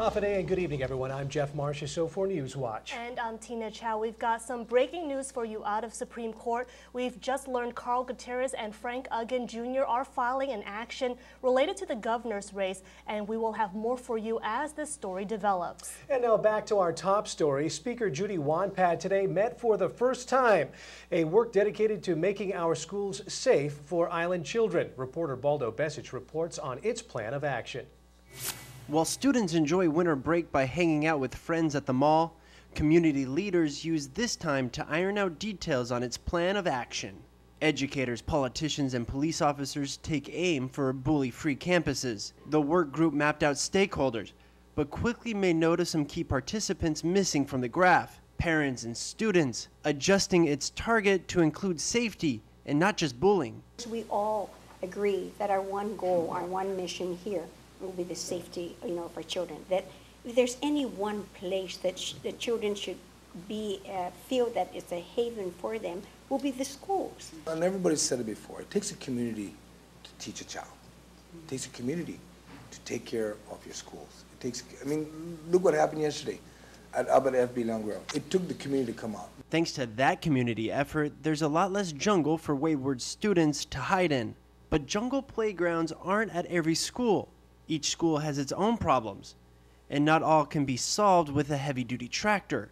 Hafa and good evening, everyone. I'm Jeff Marcia, so for News Watch. And I'm Tina Chow. We've got some breaking news for you out of Supreme Court. We've just learned Carl Gutierrez and Frank Uggan Jr. are filing an action related to the governor's race, and we will have more for you as this story develops. And now back to our top story. Speaker Judy Wonpat today met for the first time a work dedicated to making our schools safe for island children. Reporter Baldo Besic reports on its plan of action. While students enjoy winter break by hanging out with friends at the mall, community leaders use this time to iron out details on its plan of action. Educators, politicians, and police officers take aim for bully-free campuses. The work group mapped out stakeholders, but quickly may notice some key participants missing from the graph: parents and students, adjusting its target to include safety and not just bullying. We all agree that our one goal, our one mission here will be the safety, for children. That if there's any one place that the children should be feel that it's a haven for them, will be the schools. And everybody said it before. It takes a community to teach a child. It takes a community to take care of your schools. It takes. I mean, look what happened yesterday at Albert F. B. Longueuil. It took the community to come out. Thanks to that community effort, there's a lot less jungle for wayward students to hide in. But jungle playgrounds aren't at every school. Each school has its own problems, and not all can be solved with a heavy-duty tractor.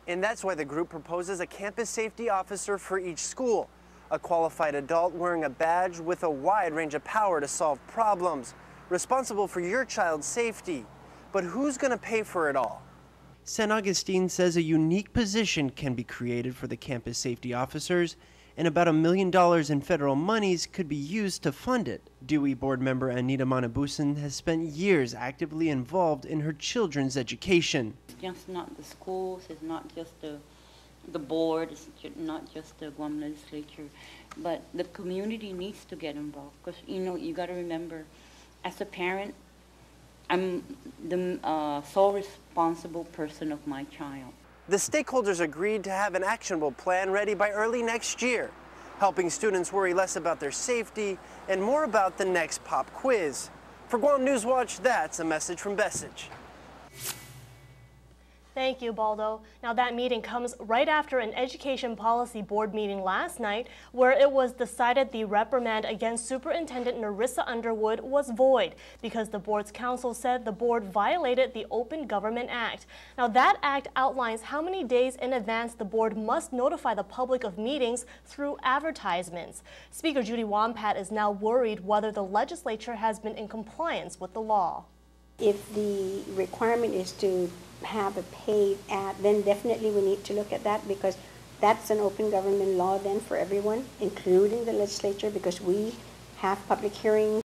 And that's why the group proposes a campus safety officer for each school, a qualified adult wearing a badge with a wide range of power to solve problems, responsible for your child's safety. But who's going to pay for it all? San Agustin says a unique position can be created for the campus safety officers, and about $1 million in federal monies could be used to fund it. Dewey board member Anita Manabusan has spent years actively involved in her children's education. It's just not the schools, it's not just the board, it's not just the Guam legislature, but the community needs to get involved. Because, you got to remember, as a parent, I'm the sole responsible person of my child. The stakeholders agreed to have an actionable plan ready by early next year, helping students worry less about their safety and more about the next pop quiz. For Guam News Watch, that's a message from Besic. Thank you, Baldo. Now that meeting comes right after an education policy board meeting last night where it was decided the reprimand against Superintendent Narissa Underwood was void because the board's counsel said the board violated the Open Government Act. Now that act outlines how many days in advance the board must notify the public of meetings through advertisements. Speaker Judy Wonpat is now worried whether the legislature has been in compliance with the law. If the requirement is to have a paid ad, then definitely we need to look at that, because that's an open government law then for everyone, including the legislature, because we have public hearings